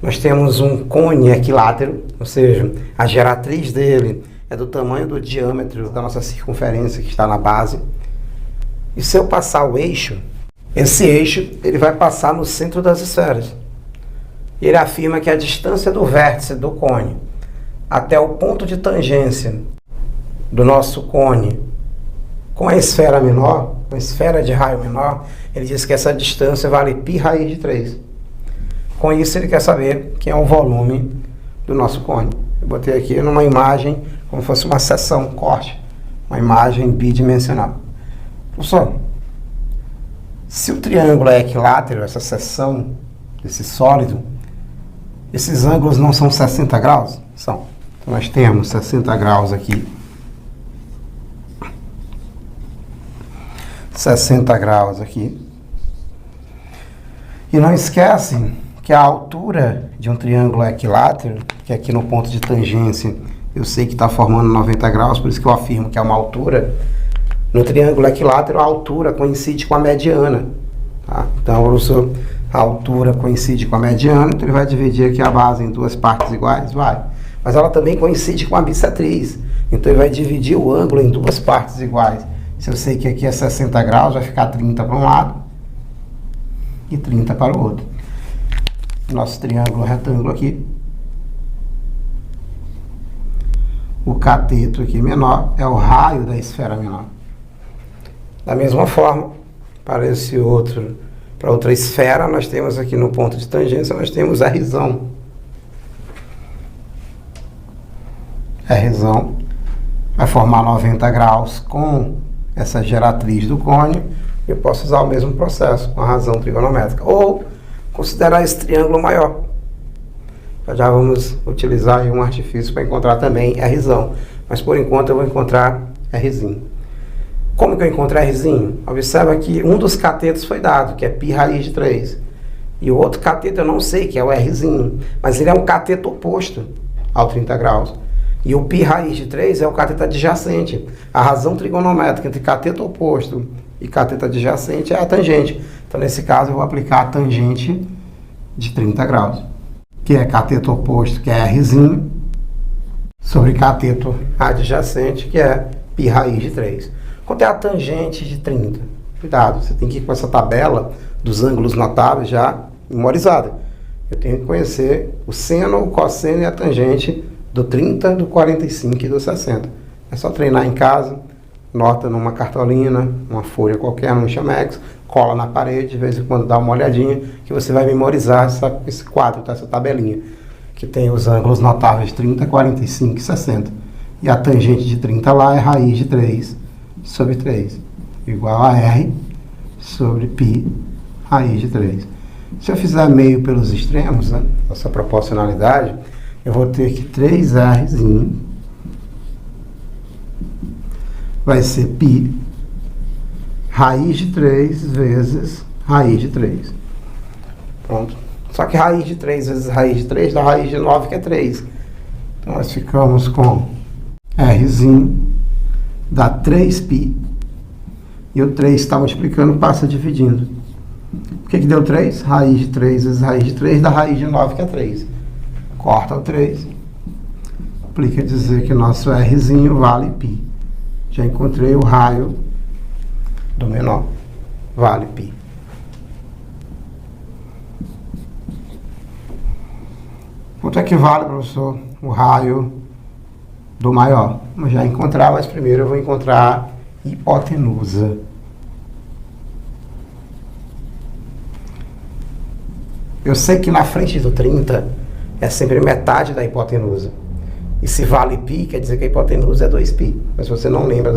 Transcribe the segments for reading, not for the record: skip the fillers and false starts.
nós temos um cone equilátero, ou seja, a geratriz dele é do tamanho do diâmetro da nossa circunferência que está na base. E se eu passar o eixo, esse eixo ele vai passar no centro das esferas. Ele afirma que a distância do vértice do cone até o ponto de tangência do nosso cone com a esfera menor, com a esfera de raio menor, ele diz que essa distância vale π raiz de 3. Com isso ele quer saber quem é o volume do nosso cone. Eu botei aqui numa imagem como se fosse uma seção, um corte, uma imagem bidimensional. Professor, se o triângulo é equilátero, essa seção desse sólido, esses ângulos não são 60 graus? São. Então nós temos 60 graus aqui, 60 graus aqui. E não esquece que a altura de um triângulo equilátero, que aqui no ponto de tangência eu sei que está formando 90 graus, por isso que eu afirmo que é uma altura. No triângulo equilátero, a altura coincide com a mediana. Tá? Então, professor, a altura coincide com a mediana, então ele vai dividir aqui a base em duas partes iguais? Vai. Mas ela também coincide com a bissetriz. Então, ele vai dividir o ângulo em duas partes iguais. Se eu sei que aqui é 60 graus, vai ficar 30 para um lado e 30 para o outro. Nosso triângulo retângulo aqui. O cateto aqui menor é o raio da esfera menor. Da mesma forma, para outra esfera, nós temos aqui no ponto de tangência, nós temos Rzão. Rzão vai formar 90 graus com essa geratriz do cone. Eu posso usar o mesmo processo com a razão trigonométrica. Ou considerar esse triângulo maior. Já vamos utilizar aí um artifício para encontrar também Rzão. Mas por enquanto eu vou encontrar Rzinho. Como que eu encontro Rzinho? Observa que um dos catetos foi dado, que é π raiz de 3. E o outro cateto eu não sei, que é o Rzinho. Mas ele é um cateto oposto ao 30 graus. E o π raiz de 3 é o cateto adjacente. A razão trigonométrica entre cateto oposto e cateto adjacente é a tangente. Então, nesse caso, eu vou aplicar a tangente de 30 graus, que é cateto oposto, que é Rzinho, sobre cateto adjacente, que é π raiz de 3. Quanto é a tangente de 30? Cuidado, você tem que ir com essa tabela dos ângulos notáveis já memorizada. Eu tenho que conhecer o seno, o cosseno e a tangente do 30, do 45 e do 60. É só treinar em casa, nota numa cartolina, uma folha qualquer, num chamex, cola na parede, de vez em quando dá uma olhadinha, que você vai memorizar esse quadro, tá? Essa tabelinha, que tem os ângulos notáveis 30, 45 e 60. E a tangente de 30 lá é raiz de 3 sobre 3, igual a R sobre π raiz de 3. Se eu fizer meio pelos extremos, né, essa proporcionalidade, eu vou ter que 3Rzinho vai ser π raiz de 3 vezes raiz de 3. Pronto. Só que raiz de 3 vezes raiz de 3 dá raiz de 9, que é 3. Então, nós ficamos com Rzinho dá 3π. E o 3 está multiplicando, passa dividindo. O que deu 3? Raiz de 3 vezes raiz de 3 dá raiz de 9, que é 3. Corta o 3. Aplica dizer que nosso Rzinho vale π. Já encontrei o raio do menor. Vale π. Quanto é que vale, professor, o raio do maior? Vamos já encontrar, mas primeiro eu vou encontrar a hipotenusa. Eu sei que na frente do 30 é sempre metade da hipotenusa. E se vale π, quer dizer que a hipotenusa é 2π. Mas se você não lembra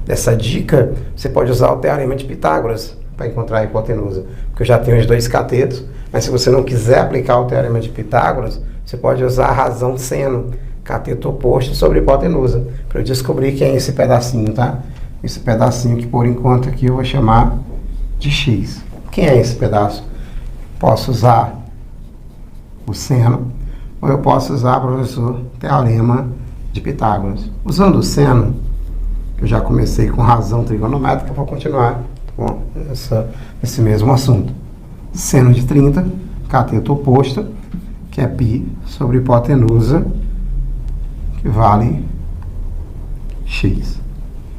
dessa dica, você pode usar o teorema de Pitágoras para encontrar a hipotenusa. Porque eu já tenho os dois catetos, mas se você não quiser aplicar o teorema de Pitágoras, você pode usar a razão seno, cateto oposto sobre hipotenusa, para eu descobrir quem é esse pedacinho, tá? Esse pedacinho que por enquanto aqui eu vou chamar de x. Quem é esse pedaço? Posso usar o seno, ou eu posso usar, professor, o teorema de Pitágoras. Usando o seno, eu já comecei com razão trigonométrica, vou continuar com esse mesmo assunto. Seno de 30, cateto oposto, que que é π sobre hipotenusa, que vale x.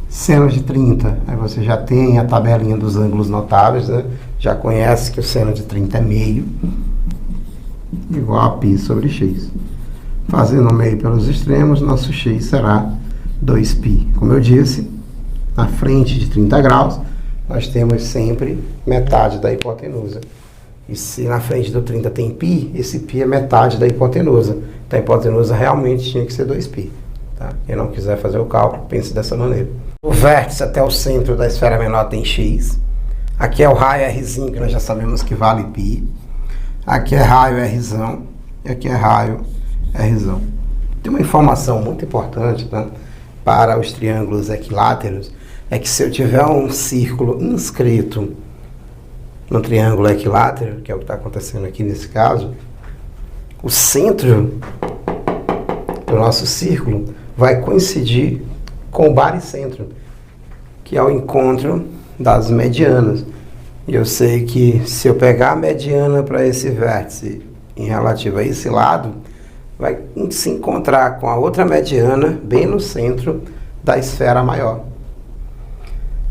Seno de 30, aí você já tem a tabelinha dos ângulos notáveis, né? Já conhece que o seno de 30 é meio, igual a π sobre x. Fazendo o meio pelos extremos, nosso x será 2π. Como eu disse, na frente de 30 graus, nós temos sempre metade da hipotenusa. E se na frente do 30 tem π, esse π é metade da hipotenusa. Então a hipotenusa realmente tinha que ser 2π. Tá? Quem não quiser fazer o cálculo, pense dessa maneira. O vértice até o centro da esfera menor tem x. Aqui é o raio Rzinho, que nós já sabemos que vale π. Aqui é raio Rzão. E aqui é raio Rzão. Tem uma informação muito importante, tá? Para os triângulos equiláteros, é que se eu tiver um círculo inscrito no triângulo equilátero, que é o que está acontecendo aqui nesse caso, o centro do nosso círculo vai coincidir com o baricentro, que é o encontro das medianas. E eu sei que se eu pegar a mediana para esse vértice em relativo a esse lado, vai se encontrar com a outra mediana bem no centro da esfera maior.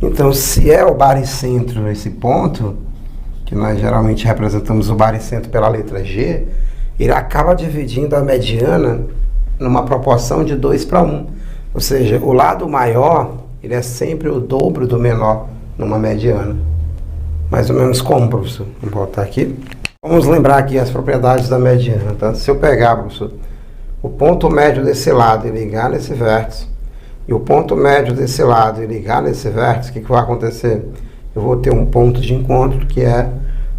Então, se é o baricentro esse ponto, que nós geralmente representamos o baricentro pela letra G, ele acaba dividindo a mediana numa proporção de 2:1. Ou seja, o lado maior, ele é sempre o dobro do menor numa mediana. Mais ou menos como, professor? Vamos voltar aqui. Vamos lembrar aqui as propriedades da mediana, tá? Se eu pegar, professor, o ponto médio desse lado e ligar nesse vértice, e o ponto médio desse lado e ligar nesse vértice, o que vai acontecer? Eu vou ter um ponto de encontro que é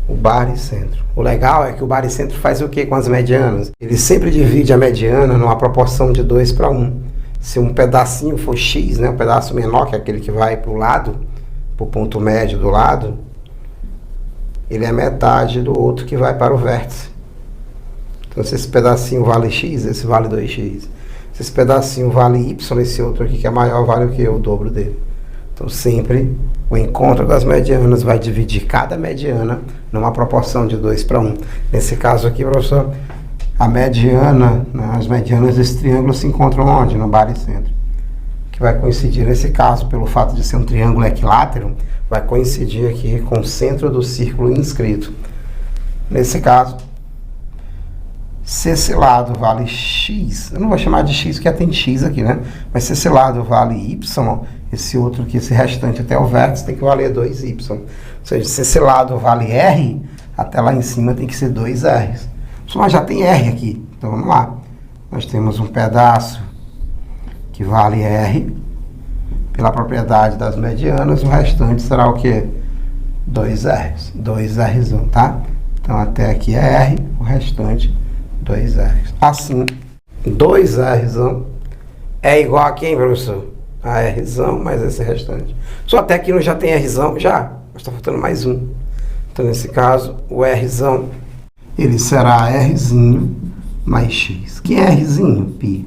o baricentro. O legal é que o baricentro faz o que com as medianas? Ele sempre divide a mediana numa proporção de 2:1. Se um pedacinho for x, né, um pedaço menor, que é aquele que vai para o lado, para o ponto médio do lado, ele é metade do outro que vai para o vértice. Então, se esse pedacinho vale x, esse vale 2x. Se esse pedacinho vale y, esse outro aqui que é maior vale o que? O dobro dele. Então, sempre o encontro das medianas vai dividir cada mediana numa proporção de 2:1. Nesse caso aqui, professor, a mediana, né, as medianas desse triângulo se encontram onde? No baricentro. Que vai coincidir, nesse caso, pelo fato de ser um triângulo equilátero, vai coincidir aqui com o centro do círculo inscrito. Nesse caso, se esse lado vale x, eu não vou chamar de x porque tem x aqui, né? Mas se esse lado vale y, esse outro aqui, esse restante até o vértice tem que valer 2y. Ou seja, se esse lado vale r, até lá em cima tem que ser 2r's. Mas já tem r aqui, então vamos lá. Nós temos um pedaço que vale r, pela propriedade das medianas, o restante será o quê? 2r's, 2r'zão, tá? Então até aqui é r, o restante 2r's. Assim, 2r'zão é igual a quem, professor? A r'zão mais esse restante. Só até aqui não já tem r'zão? Já, mas está faltando mais um. Então nesse caso, o r'zão, ele será rzinho mais x. Quem é rzinho? Π.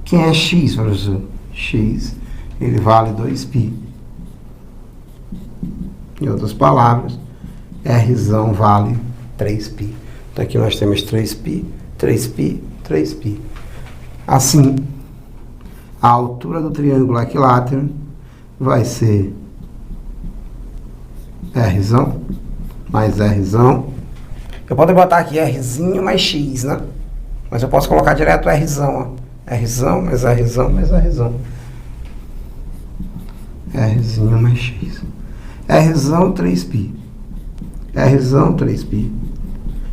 Quem é x, professor? X. Ele vale 2π. Em outras palavras, Rzão vale 3π. Então aqui nós temos 3π, 3π, 3π. Assim, a altura do triângulo equilátero vai ser Rzão mais Rzão. Eu posso botar aqui Rzinho mais x, né? Mas eu posso colocar direto Rzão, ó. Rzão mais Rzão mais Rzão. Rzinho mais x. Rzão 3π. Rzão 3π.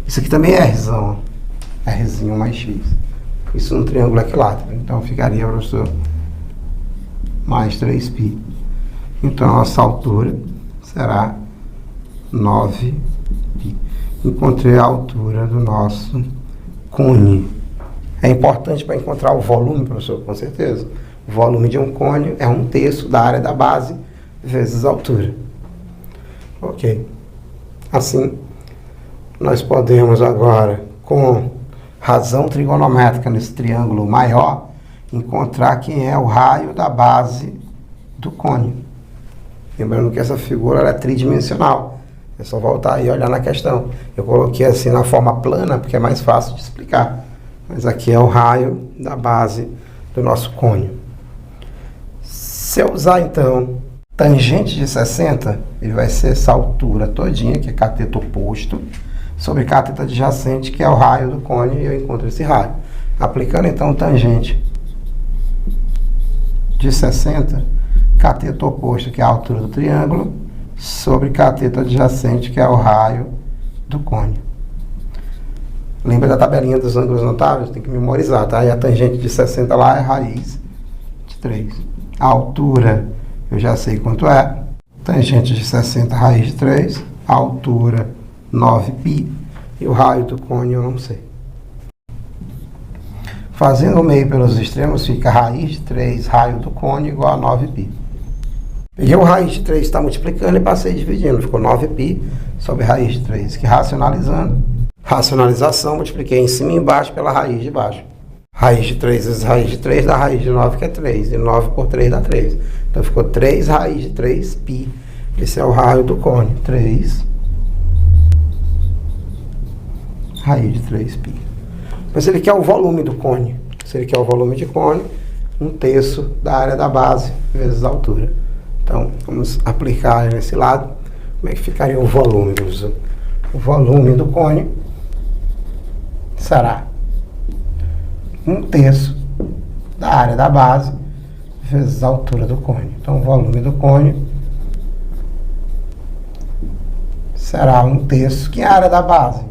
Isso aqui também é Rzão, ó. Rzinho mais x. Isso no triângulo equilátero. Então ficaria, professor, mais 3π. Então a nossa altura será 9π. Encontrei a altura do nosso cone. É importante para encontrar o volume, professor, com certeza. O volume de um cone é 1/3 da área da base vezes a altura. Ok. Assim, nós podemos agora, com razão trigonométrica nesse triângulo maior, encontrar quem é o raio da base do cone. Lembrando que essa figura ela é tridimensional. É só voltar e olhar na questão. Eu coloquei assim na forma plana, porque é mais fácil de explicar. Mas aqui é o raio da base do nosso cônio. Se eu usar, então, tangente de 60, ele vai ser essa altura todinha, que é cateto oposto, sobre cateto adjacente, que é o raio do cônio, e eu encontro esse raio. Aplicando, então, tangente de 60, cateto oposto, que é a altura do triângulo, sobre cateto adjacente, que é o raio do cônio. Lembra da tabelinha dos ângulos notáveis? Tem que memorizar, tá? E a tangente de 60 lá é raiz de 3. A altura, eu já sei quanto é. Tangente de 60, raiz de 3. A altura, 9π. E o raio do cônio, eu não sei. Fazendo o meio pelos extremos, fica raiz de 3, raio do cônio, igual a 9π. Peguei o raiz de 3, está multiplicando e passei dividindo. Ficou 9π sobre raiz de 3. Que racionalizando, racionalização, multipliquei em cima e embaixo pela raiz de baixo. Raiz de 3 vezes raiz de 3 dá raiz de 9, que é 3. E 9 por 3 dá 3. Então ficou 3 raiz de 3π. Esse é o raio do cônio. 3 raiz de 3π. Mas se ele quer o volume do cônio, se ele quer o volume de cônio, 1/3 da área da base vezes a altura. Então, vamos aplicar nesse lado. Como é que ficaria o volume, professor? O volume do cônio será 1/3 da área da base vezes a altura do cônio. Então, o volume do cônio será 1/3, que é a área da base.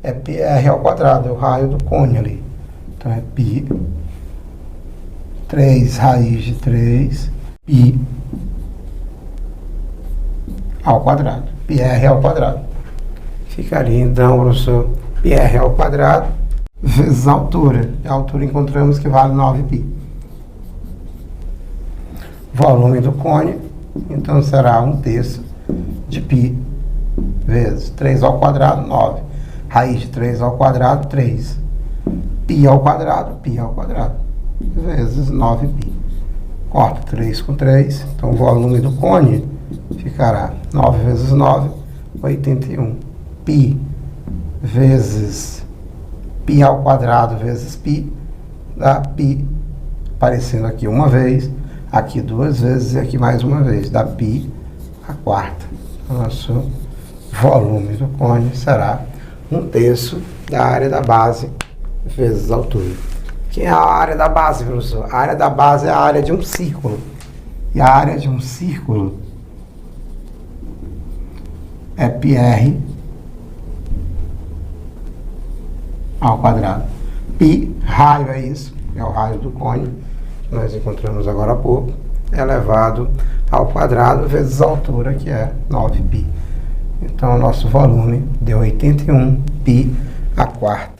É πr ao quadrado, é o raio do cônio ali. Então, é π, 3 raiz de 3, π ao quadrado, πr ao quadrado. Ficaria, então, professor, πr ao quadrado vezes a altura. E a altura encontramos que vale 9π. Volume do cônio, então, será 1/3 de π vezes 3 ao quadrado, 9. Raiz de 3 ao quadrado, 3. Π ao quadrado, vezes 9π. Corta 3 com 3, então o volume do cônio ficará 9 vezes 9, 81. Π vezes π ao quadrado vezes π, dá π, aparecendo aqui uma vez, aqui duas vezes e aqui mais uma vez, dá π a quarta. O nosso volume do cônio será 1/3 da área da base vezes a altura. Que é a área da base, professor? A área da base é a área de um círculo. E a área de um círculo é πr ao quadrado. Π, raio é isso, é o raio do cônio, que nós encontramos agora há pouco, elevado ao quadrado vezes a altura, que é 9π. Então, o nosso volume deu 81π a quarta.